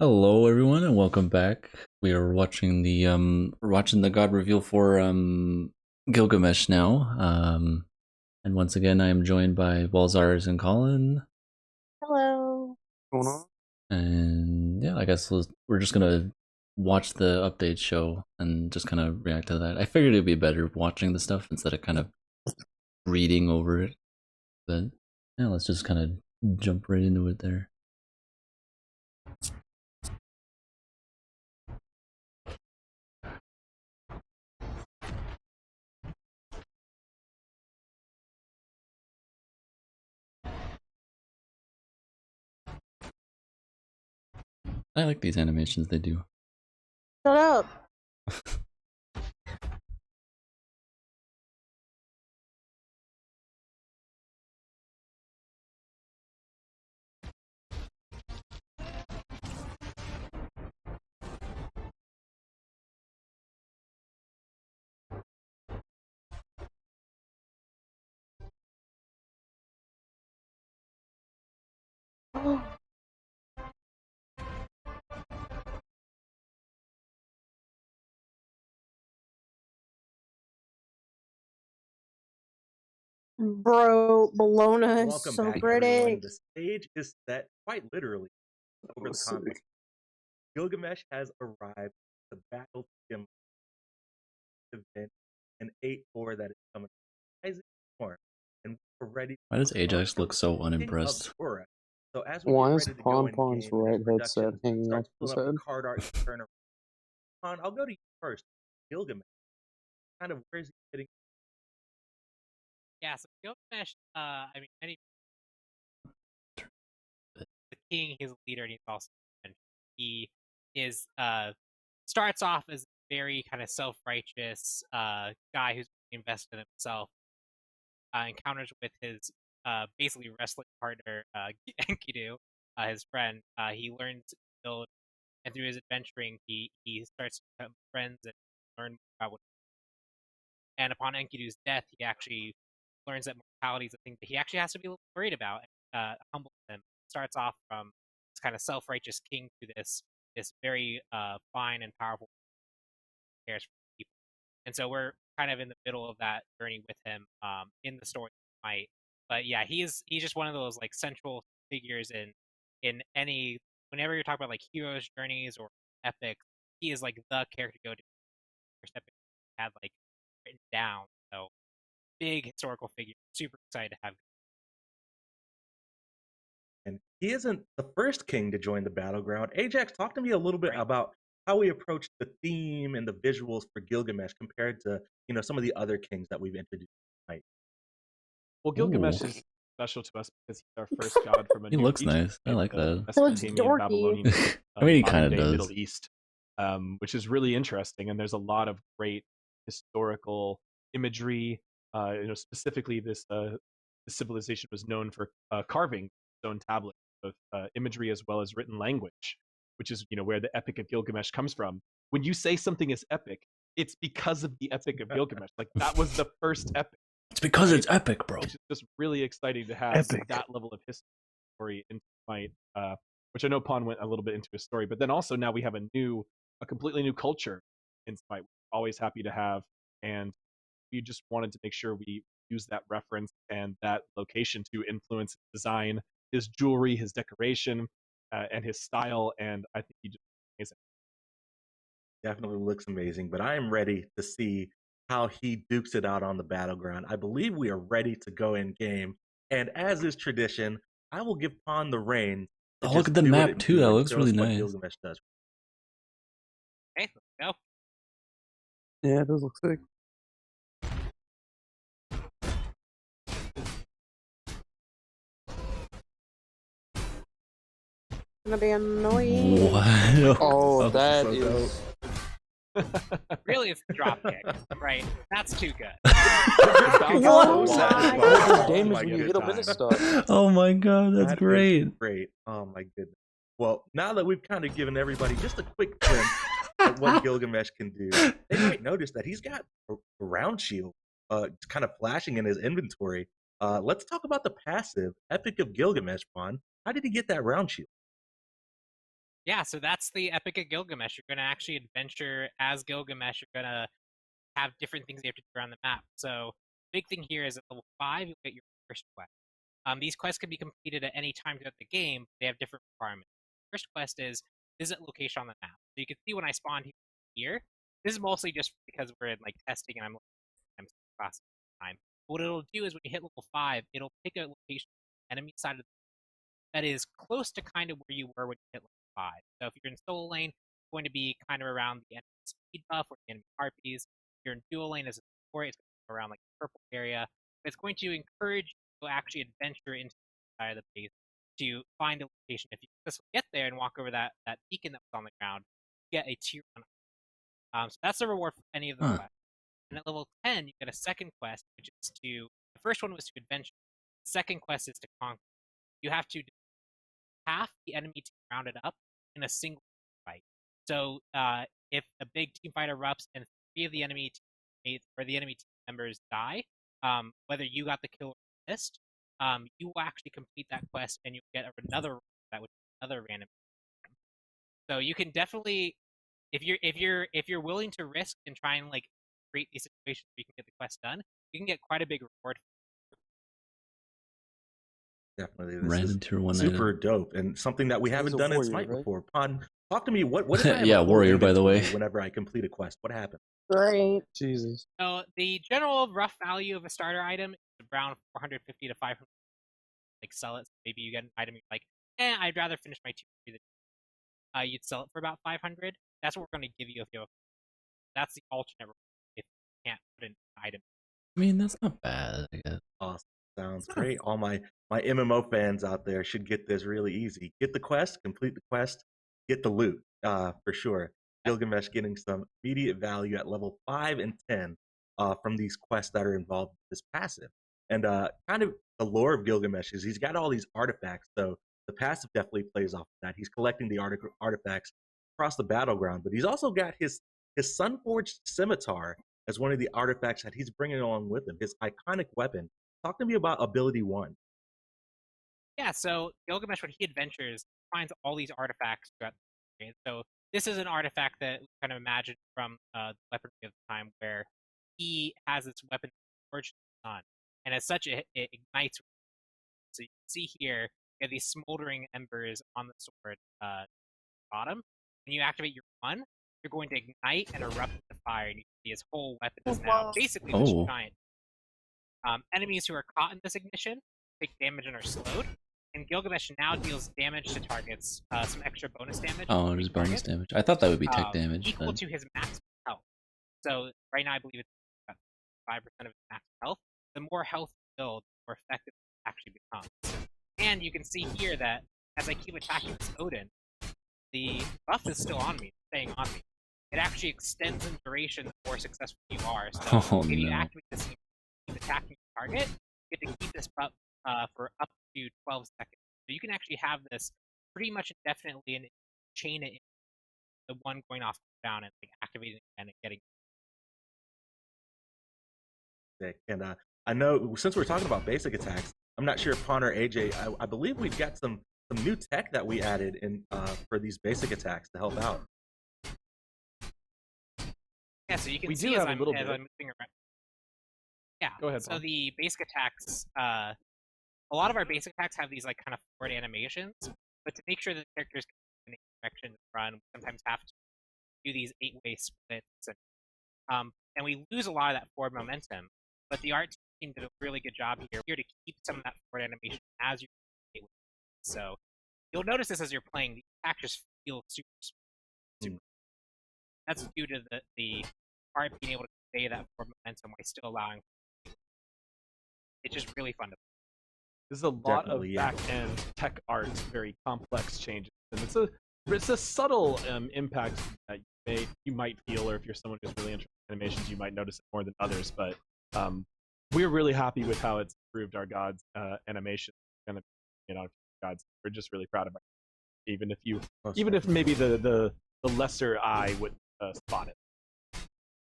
Hello everyone and welcome back. We are watching the God reveal for Gilgamesh now. And once again I am joined by Balzars and Colin. Hello. Going on? And yeah, I guess we're just gonna watch the update show and just kind of react to that. I figured it'd be better watching the stuff instead of kind of reading over it. But yeah, let's just kind of jump right into it there. I like these animations they do. Shut up. Bro, Bologna is Welcome so back, pretty. everyone. The stage is set quite literally over the Let's see. conflict. Gilgamesh has arrived to battle him event an 8-4 that is coming rising storm, and we're ready. Why does Ajax look so King of unimpressed? Korra. So as we Why get is ready to go in Pon's game, right and headset production hanging off starts his pulling up head? the card art, you turn around. Pon, I'll go to you first. Gilgamesh, kind of where is he sitting? Yeah, so Gilgamesh, many the king, he's a leader, and he's also he is starts off as a very kind of self-righteous guy who's invested in himself. Encounters with his basically wrestling partner Enkidu, his friend. He learns to build, and through his adventuring, he starts to become friends and learn about what. And upon Enkidu's death, he actually learns that mortality is a thing that he actually has to be a little worried about. Humbles him. Starts off from this kind of self-righteous king to this very fine and powerful cares for people. And so we're kind of in the middle of that journey with him in the story. But yeah, he's just one of those like central figures in any whenever you're talking about like heroes journeys or epics, he is like the character to go to. First epic had like written down. So big historical figure. Super excited to have. And he isn't the first king to join the battleground. Ajax, talk to me a little bit about how we approach the theme and the visuals for Gilgamesh compared to some of the other kings that we've introduced tonight. Well, Gilgamesh Ooh. is special to us because he's our first god from a He new looks region, nice. I like that. Mesopotamian, dorky. Babylonian, I mean, he kind of modern-day does. Middle East, which is really interesting. And there's a lot of great historical imagery. Specifically, this civilization was known for carving stone tablets, both imagery as well as written language, which is where the Epic of Gilgamesh comes from. When you say something is epic, it's because of the Epic of Gilgamesh. Like that was the first epic. It's because it's epic, bro. Which is just really exciting to have that level of history in Smite, which I know Pon went a little bit into his story, but then also now we have a completely new culture in Smite. We're always happy to have, and we just wanted to make sure we use that reference and that location to influence his design, his jewelry, his decoration, and his style, and I think he just amazing. Definitely looks amazing, but I am ready to see how he dukes it out on the battleground. I believe we are ready to go in game, and as is tradition, I will give Pon the reins. Oh, look at the map too. That looks really nice. Gilgamesh does. Okay, let's go. Yeah, it does look sick. Gonna be annoying. What? Oh, that is. Really, it's the drop kick, right? That's too good. Oh so my damage my when you good hit him time. in the stuff. Oh my god, that's That is great. great. Oh my goodness. Well, now that we've kind of given everybody just a quick glimpse at what Gilgamesh can do, they might notice that he's got a round shield kind of flashing in his inventory. Let's talk about the passive Epic of Gilgamesh, Pon. How did he get that round shield? Yeah, so that's the Epic of Gilgamesh. You're going to actually adventure as Gilgamesh. You're going to have different things you have to do around the map. So, big thing here is at level 5, you'll get your first quest. These quests can be completed at any time throughout the game. They have different requirements. First quest is visit location on the map. So you can see when I spawned here. This is mostly just because we're in like testing and I'm class time. But what it'll do is when you hit level 5, it'll pick a location enemy side of the that is close to kind of where you were when you hit level 5. So if you're in solo lane, it's going to be kind of around the enemy speed buff or the enemy harpies. If you're in dual lane as a support, it's going to be around like the purple area. It's going to encourage you to actually adventure into the side of the base to find a location. If you successfully get there and walk over that beacon that was on the ground, you get a tier 1. So that's the reward for any of the quests. And at level 10, you get a second quest, which is to the first one was to adventure. The second quest is to conquer. You have to half the enemy team rounded up in a single fight. So if a big team fight erupts and 3 of the enemy teammates or the enemy team members die, whether you got the kill or missed, you will actually complete that quest and you'll get another that would be another random. So you can definitely, if you're willing to risk and try and like create these situations where you can get the quest done, you can get quite a big reward. Definitely, this Random is tier 1 super item. dope and something that we So haven't he's a done in warrior, Smite right? before. Pon, talk to me. What if I have Yeah, a full warrior, by the way. inventory whenever I complete a quest? What happens? Great. Jesus. So the general rough value of a starter item is around 450 to 500. Like sell it. So maybe you get an item you're like, I'd rather finish my 2 than you'd sell it for about 500. That's what we're going to give you if you have. That's the alternate if you can't put an item. I mean, that's not bad, I guess. Awesome. Sounds great. All my MMO fans out there should get this really easy. Get the quest, complete the quest, get the loot, for sure. Gilgamesh getting some immediate value at level 5 and 10 from these quests that are involved in this passive. And kind of the lore of Gilgamesh is he's got all these artifacts, so the passive definitely plays off of that. He's collecting the artifacts across the battleground, but he's also got his Sunforged scimitar as one of the artifacts that he's bringing along with him, his iconic weapon. Talk to me about ability 1. Yeah, so Gilgamesh, when he adventures, finds all these artifacts throughout the game. So this is an artifact that we kind of imagine from the weaponry of the time, where he has this weapon forged in the sun, and as such, it ignites. So you can see here, you have these smoldering embers on the sword bottom. When you activate your 1, you're going to ignite and erupt into fire, and you can see his whole weapon is now basically this giant. Enemies who are caught in this ignition take damage and are slowed. And Gilgamesh now deals damage to targets, some extra bonus damage. Oh, just bonus damage. I thought that would be tech damage. Equal But... to his max health. So right now I believe it's about 5% of his max health. The more health you build, the more effective it actually becomes. And you can see here that as I keep attacking this Odin, the buff is still on me, staying on me. It actually extends in duration the more successful you are. So if you activate this and keep attacking your target, you get to keep this buff for up to 12 seconds. So you can actually have this pretty much indefinitely and chain it in the one going off down and like activating it and getting. And I know since we're talking about basic attacks, I'm not sure if Pon or AJ, I believe we've got some new tech that we added in for these basic attacks to help out. Yeah, so you can We see do as have a I'm little bit. moving around. Yeah. Go ahead, So Paul. the basic attacks, a lot of our basic attacks have these like kind of forward animations, but to make sure that the characters can direction run, we sometimes have to do these 8-way splits, and we lose a lot of that forward momentum. But the art team did a really good job here to keep some of that forward animation as you. So you'll notice this as you're playing. The attack just feels super. That's due to the art being able to convey that forward momentum while still allowing. It's just really fun to play. There's a lot Definitely, of yeah. back-end tech art, very complex changes, and it's a subtle impact that you might feel, or if you're someone who's really interested in animations, you might notice it more than others. But we're really happy with how it's improved our gods animation, and gods. We're just really proud of it, even if maybe the lesser eye would spot it.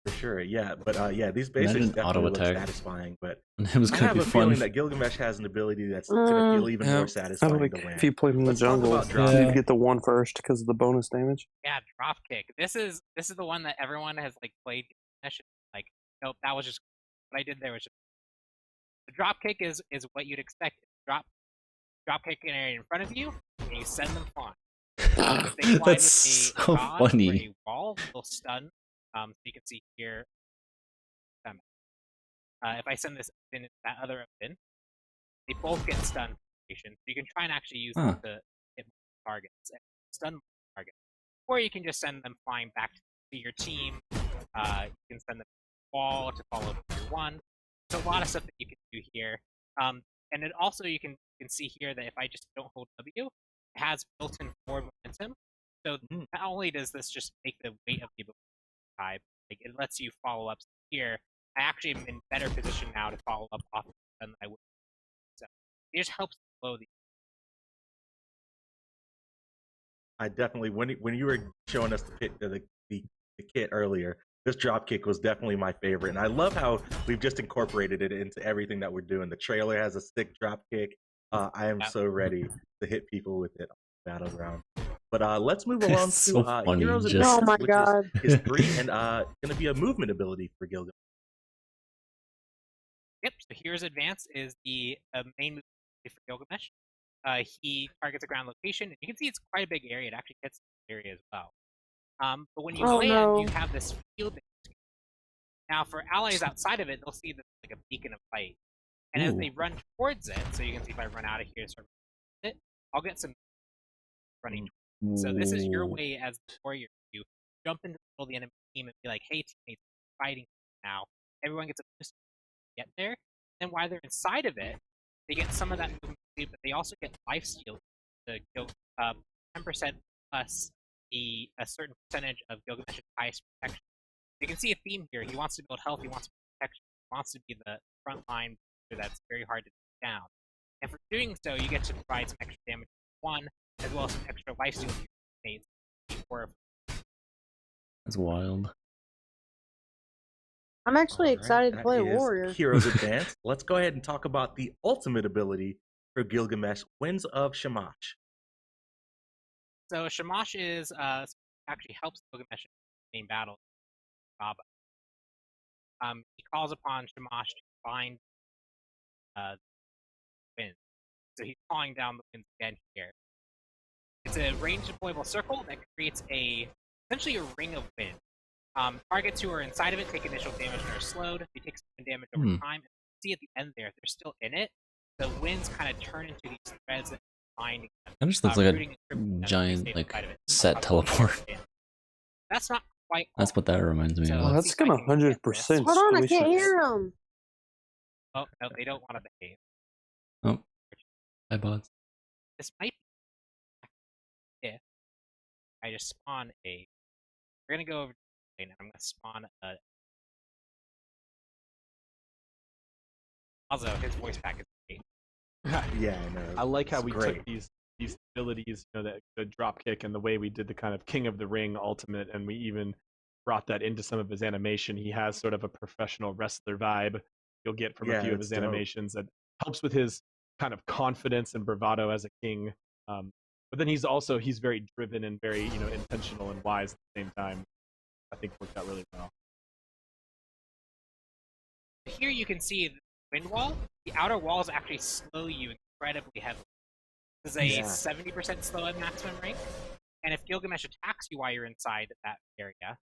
For sure, yeah. But yeah, these basics Imagine definitely auto look attack. satisfying. But It was I gonna have be a fun. feeling that Gilgamesh has an ability that's gonna feel even Yeah, more I satisfying like to land. if you played in the Let's talk jungle, about drop you'd kick. get the one first because of the bonus damage. Yeah, drop kick. This is the one that everyone has like played. Like, nope, that was just what I did there was just the drop kick is what you'd expect. Drop kick an area in front of you, and you send them flying. If they fly That's with a so dodge or funny. a wall, they'll stun. So you can see here. If I send this in that other in, they both get stunned. So you can try and actually use them to hit targets and stun targets, or you can just send them flying back to your team. You can send them to the wall to follow through one. So a lot of stuff that you can do here. And then also you can see here that if I just don't hold W, it has built-in forward momentum. So not only does this just make the weight of the ability high, like it lets you follow up here. I actually am in better position now to follow up off than I would. So it just helps slow the. I definitely when you were showing us the kit earlier, this drop kick was definitely my favorite, and I love how we've just incorporated it into everything that we're doing. The trailer has a sick drop kick. I am so ready to hit people with it on the battleground. But let's move along It's to so funny, Heroes just- Advance, Oh my which God. is 3 and going to be a movement ability for Gilgamesh. Yep. So here's Advance is the main move for Gilgamesh. He targets a ground location, and you can see it's quite a big area. It actually hits the area as well. But when you Oh, land, no. you have this field. Now, for allies outside of it, they'll see this like a beacon of light, and as Ooh. they run towards it, so you can see if I run out of here, start it, I'll get some running. So this is your Ooh. way as the warrior to jump into the middle of the enemy team and be like, "Hey, teammates, fighting now." Everyone gets a boost to get there. Then while they're inside of it, they get some of that movement speed, but they also get lifesteal to go 10% plus a certain percentage of Gilgamesh's highest protection. You can see a theme here. He wants to build health. He wants protection. He wants to be the front line that's very hard to take down. And for doing so, you get to provide some extra damage to one, as well as some extra lifesteal to your teammates. That's wild. I'm actually All right, excited to that play a is warrior. Heroes Advance. Let's go ahead and talk about the ultimate ability for Gilgamesh, Winds of Shamash. So Shamash is actually helps Gilgamesh in the main battle. Baba. He calls upon Shamash to find winds. So he's calling down the winds again here. It's a range deployable circle that creates essentially a ring of wind. Targets who are inside of it take initial damage and are slowed. They take some damage over time. And see at the end there, if they're still in it, the winds kind of turn into these threads that bind. That just looks like a rooting and giant, stay like, inside of it. set teleport. That's not quite. That's what that reminds me So- Oh, of. that's gonna 100% Hold on, I squish can't it. hear him. Oh no, they don't want to behave. Oh, hi bots. This might be if I just spawn a. We're gonna go over and I'm gonna spawn a. Also, his voice pack is great. Yeah, I know. I like how It's we great. took these abilities, the drop kick and the way we did the kind of King of the Ring ultimate, and we even brought that into some of his animation. He has sort of a professional wrestler vibe you'll get from a Yeah, few of it's his dope. animations that helps with his kind of confidence and bravado as a king. But then he's very driven and very intentional and wise at the same time. I think worked out really well. Here you can see the wind wall. The outer walls actually slow you incredibly heavily. This is a Yeah. 70% slow at maximum rank. And if Gilgamesh attacks you while you're inside that area,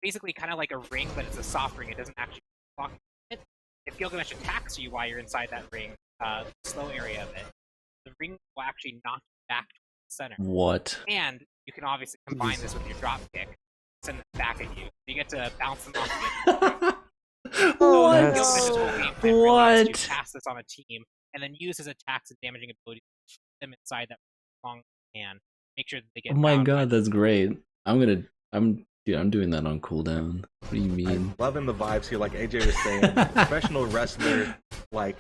basically kind of like a ring, but it's a soft ring. It doesn't actually block it. If Gilgamesh attacks you while you're inside that ring, the slow area of it, the ring will actually knock you back to the center. What? And you can obviously combine this with your drop kick, send them back at you. So you get to bounce them off again. Oh, So That's- Gilgamesh's whole game plan really is What? to cast this on a team, and then use his attacks and damaging abilities to keep them inside that long hand. Make sure that they get. Oh my down by god, that's great. I'm doing that on cooldown. What do you mean? I'm loving the vibes here, like AJ was saying. Professional wrestler, like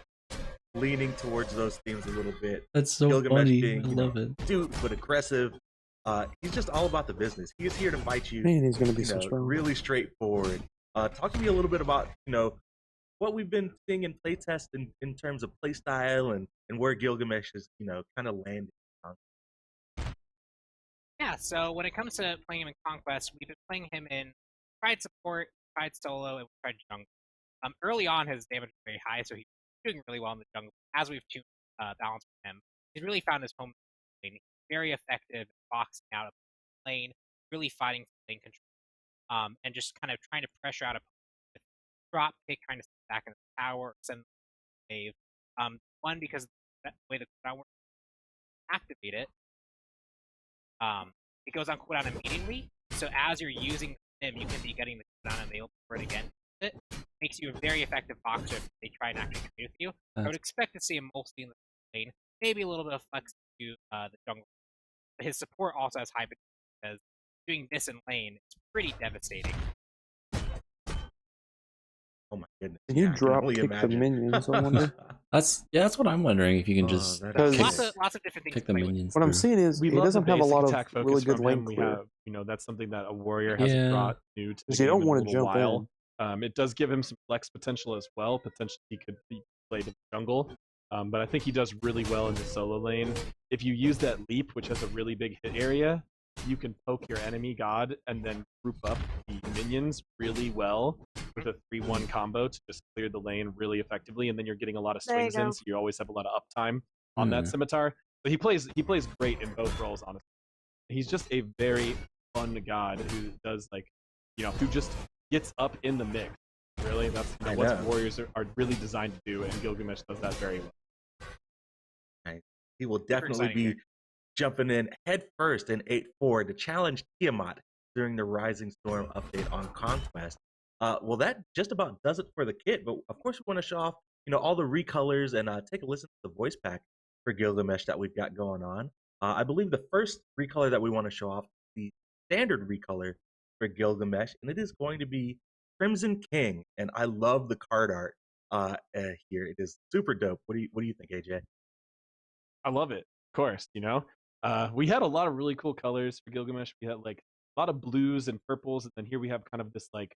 leaning towards those themes a little bit. That's so Gilgamesh funny. being, I love it. Dude, but aggressive. He's just all about the business. He's here to fight you. Man, he's gonna be so know, strong. really straightforward. Talk to me a little bit about what we've been seeing in playtest in terms of playstyle and where Gilgamesh is kind of landing. Yeah, so when it comes to playing him in Conquest, we've been playing him in tried support, tried solo, and we tried jungle. Early on, his damage was very high, so he's doing really well in the jungle. As we've tuned balance with him, he's really found his home lane. He's very effective at boxing out of the lane, really fighting for lane control, and just kind of trying to pressure out a drop kick, kind of back in the tower, send the wave. One, because that way the cooldown works, activate it. It goes on cooldown immediately, so as you're using him, you can be getting the cooldown and able to for it again. It makes you a very effective boxer if they try and actually trade with you. I would expect to see him mostly in the lane, maybe a little bit of flex to the jungle. But his support also has high potential because doing this in lane is pretty devastating. Oh my goodness! Can you I can drop only kick the imagine. minions? I wonder. That's what I'm wondering, if you can just that Because- is- Lots of different things kick to the play with. minions. What I'm through. seeing is We he love the doesn't have a basic lot attack of focus really good from lane him. We clear. have, that's something that a warrior hasn't Yeah. brought new to the Because you game don't in a want to little jump while. in. It does give him some flex potential as well. Potentially he could be played in the jungle. But I think he does really well in the solo lane. If you use that leap, which has a really big hit area, you can poke your enemy god and then group up the minions really well with a 3-1 combo to just clear the lane really effectively, and then you're getting a lot of There you swings in, go. so you always have a lot of uptime on that Mhm. scimitar. But he plays great in both roles, honestly. He's just a very fun god who does who just gets up in the mix. Really, that's I what know. warriors are really designed to do, and Gilgamesh does that very well. He will definitely exciting be character. jumping in head first in 8-4 to challenge Tiamat during the Rising Storm update on Conquest. Well, that just about does it for the kit, but of course we want to show off, all the recolors and take a listen to the voice pack for Gilgamesh that we've got going on. I believe the first recolor that we want to show off is the standard recolor for Gilgamesh, and it is going to be Crimson King, and I love the card art here. It is super dope. What do you think, AJ? I love it, of course. We had a lot of really cool colors for Gilgamesh. We had like a lot of blues and purples, and then here we have kind of this like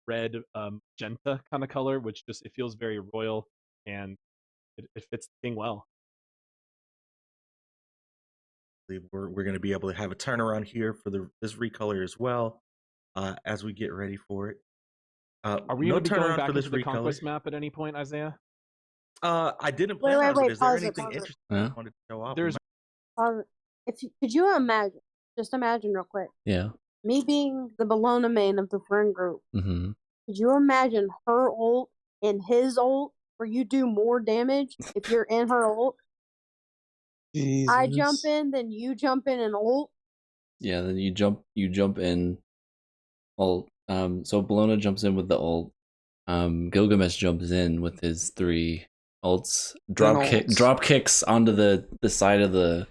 red magenta kind of color, which just it feels very royal and it fits the king well. We're going to be able to have a turnaround here for this recolor as well as we get ready for it. Are we no going to be going turnaround back for this into the recolor? conquest map at any point, Isaiah? I didn't plan Wait, on it. Is there pause it, anything pause it. interesting Yeah. you wanted to show off? There's Could you imagine? Just imagine real quick. Yeah. Me being the Bologna main of the friend group. Mm-hmm. Could you imagine her ult and his ult, where you do more damage if you're in her ult? Jesus. I jump in, then you jump in and ult. Yeah. Then you jump in. Ult. So Bologna jumps in with the ult. Gilgamesh jumps in with his 3 ults. Drop kicks onto the side of the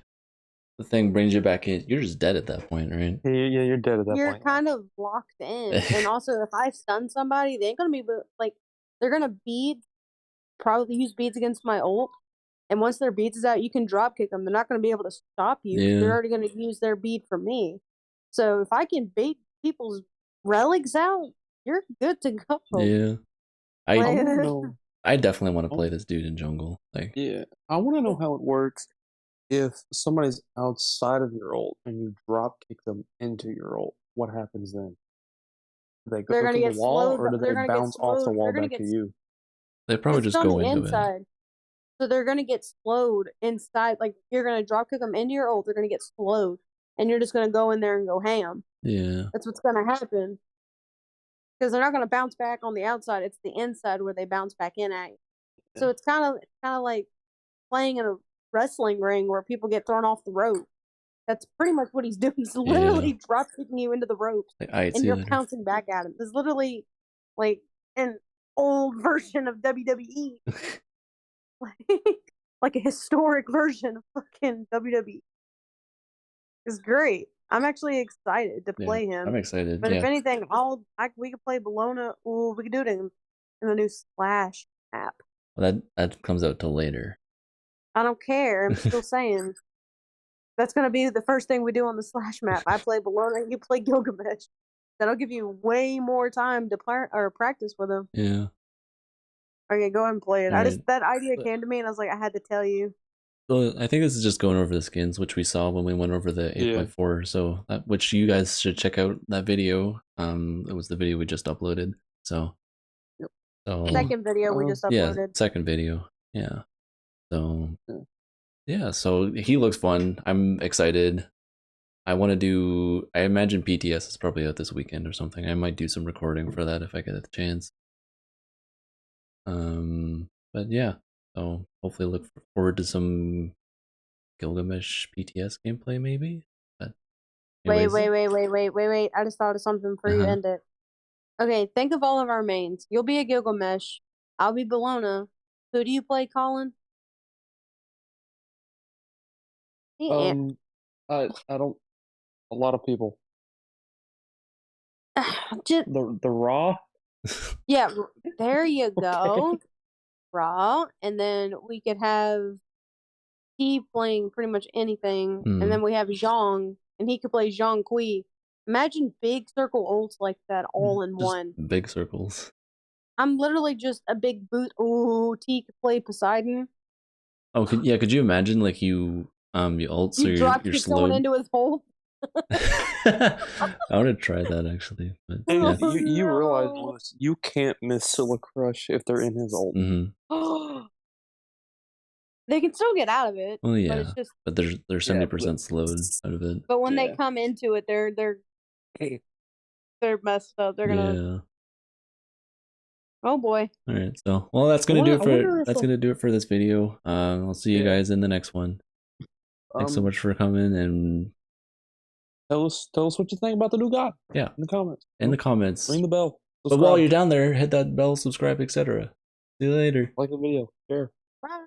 thing, brings you back in. You're just dead at that point, right? Yeah, you're dead at that You're point. kind of locked in. And also, if I stun somebody, they ain't gonna be like, they're gonna probably use beads against my ult. And once their beads is out, you can drop kick them. They're not gonna be able to stop you. Yeah. They're already gonna use their bead for me. So if I can bait people's relics out, you're good to go. Yeah. I Like- want to know. I definitely want to play this dude in jungle. Like, Yeah, I want to know how it works if somebody's outside of your ult and you drop kick them into your ult. What happens then? Do they go They're to gonna the get wall, slowed- or do they're they gonna get bounce off the slowed- wall they're gonna back to get you? they probably It's just on go the into it. inside. So they're gonna get slowed inside. Like, you're gonna drop kick them into your ult. They're gonna get slowed, and you're just gonna go in there and go ham. Yeah. That's what's gonna happen. Because they're not gonna bounce back on the outside. It's the inside where they bounce back in at you. So it's kind of like playing in a wrestling ring where people get thrown off the rope. That's pretty much what he's doing. He's literally drop kicking you into the ropes, Like, all right, and see you you're later. pouncing back at him. It's literally like an old version of WWE, like a historic version of fucking WWE. It's great. I'm actually excited to play him. I'm excited. But Yeah. if anything, we could play Bologna. Ooh, we could do it in the new Slash app. Well, that comes out till later. I don't care. I'm still saying that's gonna be the first thing we do on the Slash map. I play Bologna, you play Gilgamesh. That'll give you way more time to practice with him. Yeah. Okay, go ahead and play it. All right. That idea came to me, and I was like, I had to tell you. Well, I think this is just going over the skins, which we saw when we went over the 8.4. So, which you guys should check out that video. It was the video we just uploaded. So, so Second video we just uploaded. Yeah, second video. Yeah. So, yeah. So he looks fun. I'm excited. I want to do. I imagine PTS is probably out this weekend or something. I might do some recording for that if I get the chance. But yeah. So hopefully look forward to some Gilgamesh PTS gameplay maybe. But anyways. Wait. I just thought of something before you end it. Okay, think of all of our mains. You'll be a Gilgamesh. I'll be Bologna. Who do you play, Colin? I don't. A lot of people. Just the Raw. Yeah, there you go. Okay. Raw, and then we could have he playing pretty much anything, and then we have Zhang, and he could play Zhang Kui. Imagine big circle ults like that all in just one. Big circles. I'm literally just a big boot. Ooh, T could play Poseidon. Oh, could you imagine like you ult so you're slowed into his hole? I want to try that actually, but and you realize, Lewis, you can't miss Scylla Crush if they're in his ult. They can still get out of it. Well, yeah, but it's just they're 70% slowed out of it. But when they come into it, they're messed up. They're gonna. Oh boy! All right, so that's gonna do it for this video. I'll see you guys in the next one. Thanks so much for coming and tell us what you think about the new god. Yeah, in the comments. Ring the bell. Subscribe. But while you're down there, hit that bell, subscribe, etc. See you later. Like the video. Share. Bye.